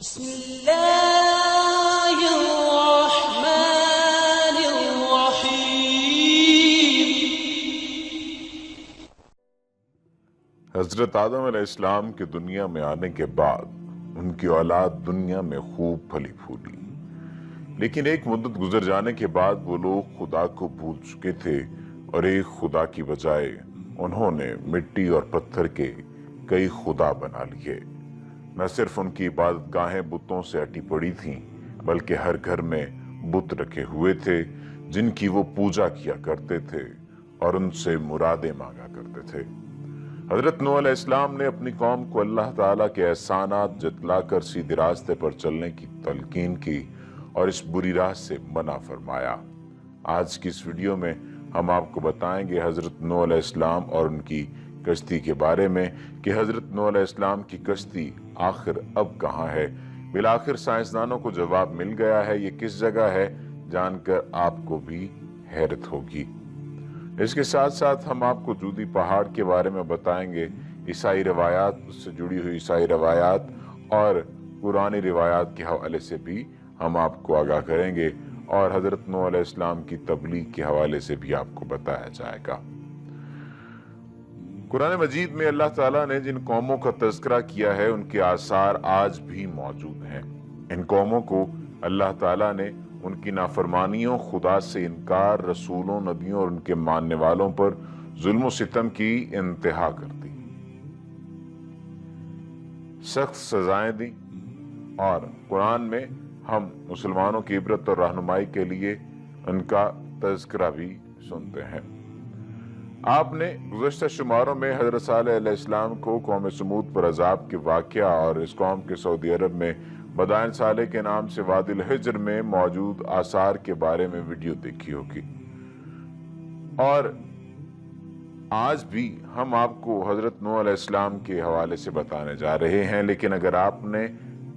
بسم اللہ الرحمن الرحیم۔ حضرت آدم علیہ السلام کے دنیا میں آنے کے بعد ان کی اولاد دنیا میں خوب پھلی پھولی، لیکن ایک مدت گزر جانے کے بعد وہ لوگ خدا کو بھول چکے تھے اور ایک خدا کی بجائے انہوں نے مٹی اور پتھر کے کئی خدا بنا لیے۔ نہ صرف ان کی عبادت گاہیں بتوں سے اٹی پڑی تھیں، بلکہ ہر گھر میں بت رکھے ہوئے تھے جن کی وہ پوجا کیا کرتے تھے اور ان سے مرادیں مانگا کرتے تھے۔ حضرت نوح علیہ السلام نے اپنی قوم کو اللہ تعالیٰ کے احسانات جتلا کر سیدھے راستے پر چلنے کی تلقین کی اور اس بری راہ سے منع فرمایا۔ آج کی اس ویڈیو میں ہم آپ کو بتائیں گے حضرت نوح علیہ السلام اور ان کی کشتی کے بارے میں کہ حضرت نوح علیہ السلام کی کشتی آخر اب کہاں ہے۔ بالآخر سائنسدانوں کو جواب مل گیا ہے، یہ کس جگہ ہے، جان کر آپ کو بھی حیرت ہوگی۔ اس کے ساتھ ساتھ ہم آپ کو جودی پہاڑ کے بارے میں بتائیں گے، عیسائی روایات، اس سے جڑی ہوئی عیسائی روایات اور قرآنی روایات کے حوالے سے بھی ہم آپ کو آگاہ کریں گے، اور حضرت نوح علیہ السلام کی تبلیغ کے حوالے سے بھی آپ کو بتایا جائے گا۔ قرآن مجید میں اللہ تعالیٰ نے جن قوموں کا تذکرہ کیا ہے ان کے آثار آج بھی موجود ہیں۔ ان قوموں کو اللہ تعالیٰ نے ان کی نافرمانیوں، خدا سے انکار، رسولوں، نبیوں اور ان کے ماننے والوں پر ظلم و ستم کی انتہا کر دی، سخت سزائیں دیں، اور قرآن میں ہم مسلمانوں کی عبرت اور رہنمائی کے لیے ان کا تذکرہ بھی سنتے ہیں۔ آپ نے گزشتہ شماروں میں حضرت صالح علیہ السلام کو قوم سمود پر عذاب کے واقعہ اور اس قوم کے سعودی عرب میں مدائن صالح کے نام سے وادی الحجر میں موجود آثار کے بارے میں ویڈیو دیکھی ہوگی، اور آج بھی ہم آپ کو حضرت نوح علیہ السلام کے حوالے سے بتانے جا رہے ہیں۔ لیکن اگر آپ نے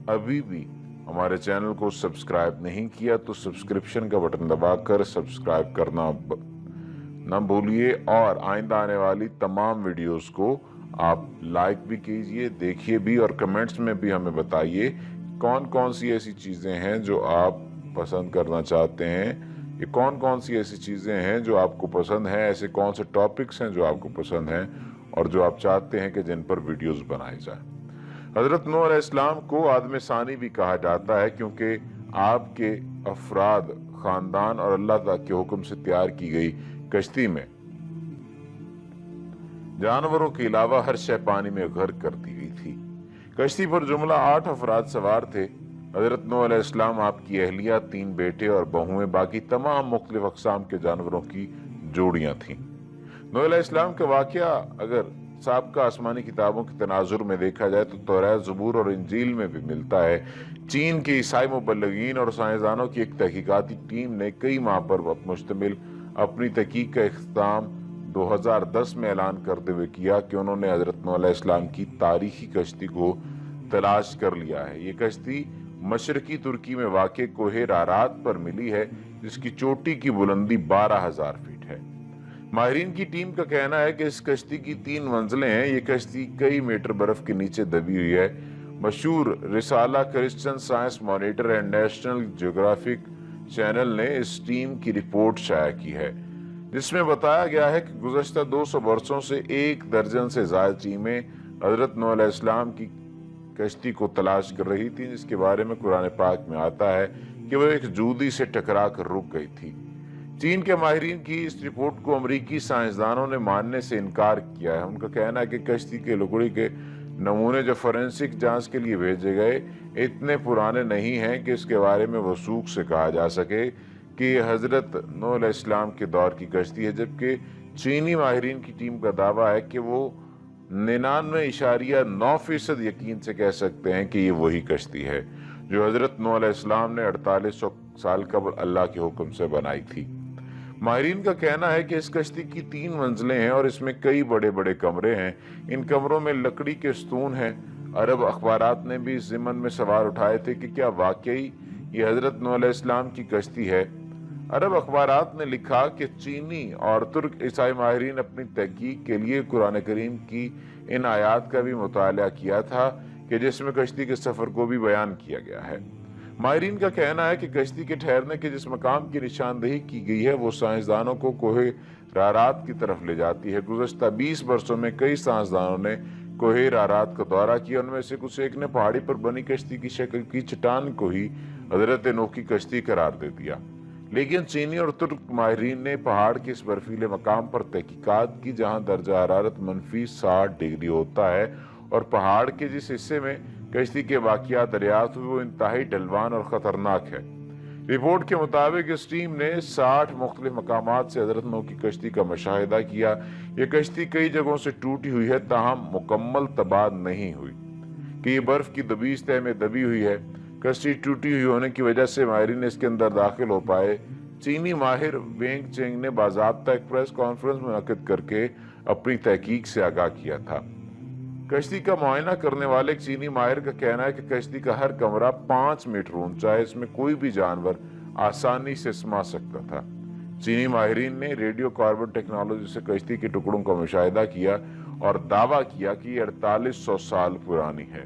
ابھی بھی ہمارے چینل کو سبسکرائب نہیں کیا تو سبسکرپشن کا بٹن دبا کر سبسکرائب کرنا نہ بھولیے، اور آئندہ آنے والی تمام ویڈیوز کو آپ لائک بھی کیجئے، دیکھیے بھی، اور کمنٹس میں بھی ہمیں بتائیے کون کون سی ایسی چیزیں ہیں جو آپ پسند کرنا چاہتے ہیں، یہ کون کون سی ایسی چیزیں ہیں جو آپ کو پسند ہیں، ایسے کون سے ٹاپکس ہیں جو آپ کو پسند ہیں اور جو آپ چاہتے ہیں کہ جن پر ویڈیوز بنائی جائیں۔ حضرت نوح علیہ السلام کو آدم ثانی بھی کہا جاتا ہے، کیونکہ آپ کے افراد، خاندان اور اللہ تعالیٰ کے حکم سے تیار کی گئی کشتی میں جانوروں کے علاوہ ہر شے پانی میں غرق کر دی گئی تھی۔ کشتی پر جملہ 8 افراد سوار تھے۔ حضرت نوح علیہ السلام، آپ کی اہلیہ، 3 بیٹے اور بہویں، باقی تمام مختلف اقسام کے جانوروں کی جوڑیاں تھیں۔ نوح علیہ السلام کا واقعہ اگر سابقہ آسمانی کتابوں کے تناظر میں دیکھا جائے تو توریت، زبور اور انجیل میں بھی ملتا ہے۔ چین کے عیسائی مبلغین اور سائنسدانوں کی ایک تحقیقاتی ٹیم نے کئی ماہ پر مشتمل اپنی تحقیق کا اختتام 2010 میں اعلان کرتے ہوئے کیا کہ انہوں نے حضرت نوح علیہ السلام کی تاریخی کشتی کو تلاش کر لیا ہے۔ یہ کشتی مشرقی ترکی میں واقع کوہ رارات پر ملی ہے، جس کی چوٹی کی بلندی 12,000 فیٹ ہے۔ ماہرین کی ٹیم کا کہنا ہے کہ اس کشتی کی 3 منزلیں ہیں۔ یہ کشتی کئی میٹر برف کے نیچے دبی ہوئی ہے۔ مشہور رسالہ، Christian science monitor and national geographic channel نے اس ٹیم کی رپورٹ شائع کی ہے، جس میں بتایا گیا ہے کہ گزشتہ 200 برسوں سے 1 درجن سے زائد ٹیمیں حضرت نوح علیہ السلام کی کشتی کو تلاش کر رہی تھی، جس کے بارے میں قرآن پاک میں آتا ہے کہ وہ ایک جودی سے ٹکرا کر رک گئی تھی۔ چین کے ماہرین کی اس رپورٹ کو امریکی سائنسدانوں نے ماننے سے انکار کیا ہے۔ ان کا کہنا ہے کہ کشتی کے لکڑی کے نمونے جو فورینسک جانچ کے لیے بھیجے گئے اتنے پرانے نہیں ہیں کہ اس کے بارے میں وثوق سے کہا جا سکے کہ یہ حضرت نوح علیہ السلام کے دور کی کشتی ہے، جبکہ چینی ماہرین کی ٹیم کا دعویٰ ہے کہ وہ 99.9% یقین سے کہہ سکتے ہیں کہ یہ وہی کشتی ہے جو حضرت نوح علیہ السلام نے 4800 سال قبل اللہ کے حکم سے بنائی تھی۔ ماہرین کا کہنا ہے کہ اس کشتی کی 3 منزلیں ہیں اور اس میں کئی بڑے بڑے کمرے ہیں۔ ان کمروں میں لکڑی کے ستون ہیں۔ عرب اخبارات نے بھی اس ضمن میں سوال اٹھائے تھے کہ کیا واقعی یہ حضرت نوح علیہ السلام کی کشتی ہے۔ عرب اخبارات نے لکھا کہ چینی اور ترک عیسائی ماہرین اپنی تحقیق کے لیے قرآن کریم کی ان آیات کا بھی مطالعہ کیا تھا کہ جس میں کشتی کے سفر کو بھی بیان کیا گیا ہے۔ ماہرین کا کہنا ہے کہ کشتی کے ٹھہرنے کے جس مقام کی نشاندہی کی گئی ہے وہ سائنسدانوں کو کوہ رارات کی طرف لے جاتی ہے۔ گزشتہ 20 برسوں میں کئی سائنسدانوں نے کوہ رارات کا دورہ کیا، ان میں سے کچھ ایک نے پہاڑی پر بنی کشتی کی شکل کی چٹان کو ہی حضرت نوح کی کشتی قرار دے دیا، لیکن چینی اور ترک ماہرین نے پہاڑ کے اس برفیلے مقام پر تحقیقات کی جہاں درجہ حرارت -60 ڈگری ہوتا ہے، اور پہاڑ کے جس حصے میں کشتی کے واقعات دریافت ہوئے وہ انتہائی ڈھلوان اور خطرناک ہے۔ رپورٹ کے مطابق اس ٹیم نے 60 مختلف مقامات سے حضرت نوح کی کشتی کا مشاہدہ کیا۔ یہ کشتی کئی جگہوں سے ٹوٹی ہوئی ہے تاہم مکمل تباہ نہیں ہوئی کہ یہ برف کی دبیش تہ میں دبی ہوئی ہے۔ کشتی ٹوٹی ہوئی ہونے کی وجہ سے ماہرین اس کے اندر داخل ہو پائے۔ چینی ماہر وینگ چینگ نے باضابطہ ایک پریس کانفرنس منعقد کر کے اپنی تحقیق سے آگاہ کیا تھا۔ کشتی کا معائنہ کرنے والے ایک چینی ماہر کا کہنا ہے کہ کشتی کا ہر کمرہ 5 میٹر اونچا ہے، اس میں کوئی بھی جانور آسانی سے سما سکتا تھا۔ چینی ماہرین نے ریڈیو کاربن ٹیکنالوجی سے کشتی کے ٹکڑوں کا مشاہدہ کیا اور دعویٰ کیا کہ یہ 4800 سال پرانی ہے۔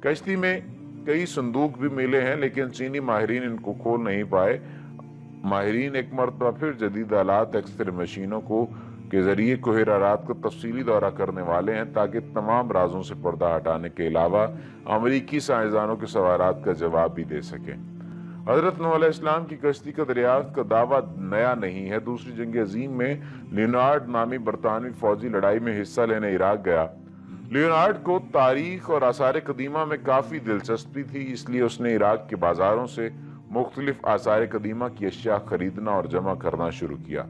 کشتی میں کئی صندوق بھی ملے ہیں لیکن چینی ماہرین ان کو کھول نہیں پائے۔ ماہرین ایک مرتبہ پھر جدید آلات ایکس-رے مشینوں کے ذریعے کوہ رارات کا تفصیلی دورہ کرنے والے ہیں تاکہ تمام رازوں سے پردہ ہٹانے کے علاوہ امریکی سائنسدانوں کے سوالات کا جواب بھی دے سکیں۔ حضرت نوح علیہ السلام کی کشتی کا دریافت کا دعویٰ نیا نہیں ہے۔ دوسری جنگ عظیم میں لیونارڈ نامی برطانوی فوجی لڑائی میں حصہ لینے عراق گیا۔ لیونارڈ کو تاریخ اور آثار قدیمہ میں کافی دلچسپی تھی، اس لیے اس نے عراق کے بازاروں سے مختلف آثار قدیمہ کی اشیاء خریدنا اور جمع کرنا شروع کیا۔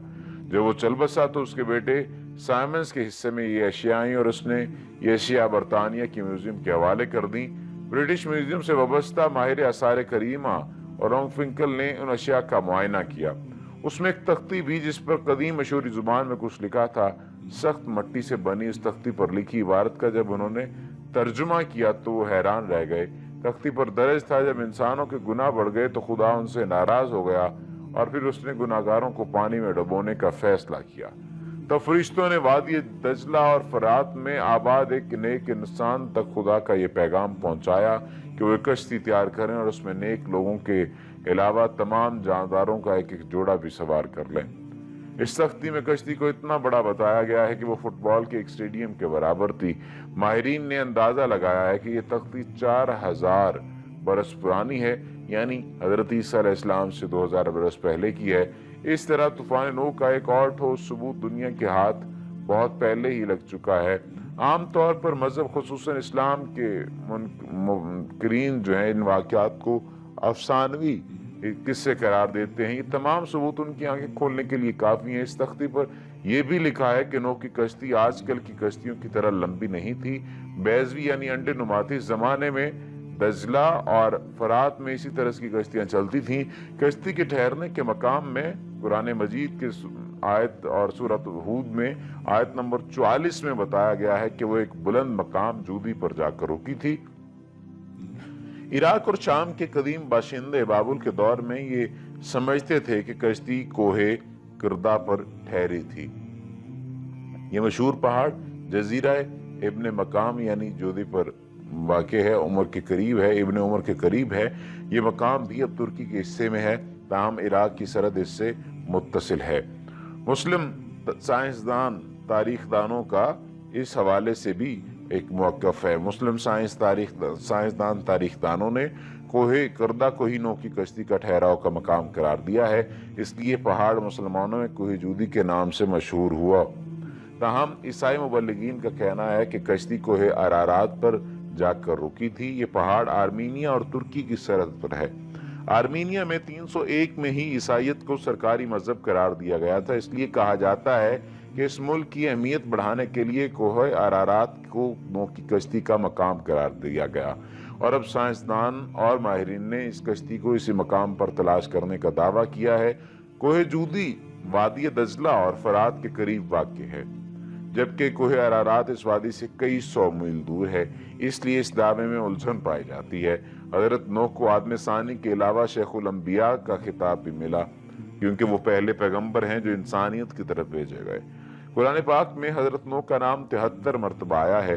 جب وہ چل بسا تو اس کے بیٹے سائمنز کے حصے میں یہ اشیاء آئیں اور اس نے یہ اشیاء برطانیہ کی میوزیم کے حوالے کر دیں۔ برٹش میوزیم سے وابستہ ماہر آثار قدیمہ اور رونگ فنکل نے ان اشیاء کا معائنہ کیا۔ اس میں ایک تختی بھی جس پر قدیم مشہوری زبان میں کچھ لکھا تھا، سخت مٹی سے بنی اس تختی پر لکھی عبارت کا جب انہوں نے ترجمہ کیا تو وہ حیران رہ گئے۔ تختی پر درج تھا، جب انسانوں کے گناہ بڑھ گئے تو خدا ان سے ناراض ہو گیا اور پھر اس نے گناہگاروں کو پانی میں ڈبونے کا فیصلہ کیا۔ تب فرشتوں نے وادی دجلہ اور فرات میں آباد ایک نیک انسان تک خدا کا یہ پیغام پہنچایا کہ وہ ایک کشتی تیار کریں اور اس میں نیک لوگوں کے علاوہ تمام جانداروں کا ایک ایک جوڑا بھی سوار کر لیں۔ اس تختی میں کشتی کو اتنا بڑا بتایا گیا ہے کہ وہ فٹ بال کے ایک اسٹیڈیم کے برابر تھی۔ ماہرین نے اندازہ لگایا ہے کہ یہ تختی 4000 برس پرانی ہے، یعنی حضرت عیسیٰ علیہ السلام سے 2000 برس پہلے کی ہے۔ اس طرح طوفان نوح کا ایک اور ٹھوس ثبوت دنیا کے ہاتھ بہت پہلے ہی لگ چکا ہے۔ عام طور پر مذہب خصوصاً اسلام کے منکرین جو ہیں ان واقعات کو افسانوی قصے قرار دیتے ہیں۔ یہ تمام ثبوت ان کی آنکھیں کھولنے کے لیے کافی ہیں۔ اس تختی پر یہ بھی لکھا ہے کہ نوح کی کشتی آج کل کی کشتیوں کی طرح لمبی نہیں تھی، بیضوی یعنی انڈے نما تھی۔ زمانے میں دجلہ اور فرات میں اسی طرح کی کشتیاں چلتی تھیں۔ کشتی کے ٹھہرنے کے مقام میں قرآن مجید کے آیت اور سورۃ ہود میں آیت نمبر 44 میں بتایا گیا ہے کہ وہ ایک بلند مقام جودی پر جا کر رکی تھی۔ عراق اور شام کے قدیم باشندے بابل کے دور میں یہ سمجھتے تھے کہ کشتی کوہ کردا پر ٹھہری تھی۔ یہ مشہور پہاڑ جزیرہ ابن مقام یعنی جودی پر واقع ہے، عمر کے قریب ہے، ابن عمر کے قریب ہے۔ یہ مقام بھی اب ترکی کے حصے میں ہے، تاہم عراق کی سرحد اس سے متصل ہے۔ مسلم سائنسدان تاریخ دانوں کا اس حوالے سے بھی ایک موقف ہے۔ مسلم سائنسدان تاریخ دانوں نے کوہ کردا کو ہی نوح کی کشتی کا ٹھہراؤ کا مقام قرار دیا ہے، اس لیے پہاڑ مسلمانوں میں کوہ جودی کے نام سے مشہور ہوا۔ تاہم عیسائی مبلغین کا کہنا ہے کہ کشتی کوہ ارارات پر جا کر رکی تھی۔ یہ پہاڑ آرمینیا اور ترکی کی سرحد پر ہے۔ آرمینیا میں 301 میں ہی عیسائیت کو سرکاری مذہب قرار دیا گیا تھا، اس لیے کہا جاتا ہے کہ اس ملک کی اہمیت بڑھانے کے لیے کوہ ارارات کو نوح کی کشتی کا مقام قرار دیا گیا، اور اب سائنسدان اور ماہرین نے اس کشتی کو اسی مقام پر تلاش کرنے کا دعویٰ کیا ہے۔ کوہ جودی وادی دجلہ اور فرات کے قریب واقع ہے، جبکہ کوہ ارارات اس وادی سے کئی 100 میل دور ہے، اس لیے اس دعوے میں الجھن پائی جاتی ہے۔ حضرت نوح کو آدم ثانی کے علاوہ شیخ الانبیاء کا خطاب بھی ملا، کیونکہ وہ پہلے پیغمبر ہیں جو انسانیت کی طرف بھیجے گئے۔ قرآن پاک میں حضرت نوح کا نام 73 مرتبہ آیا ہے۔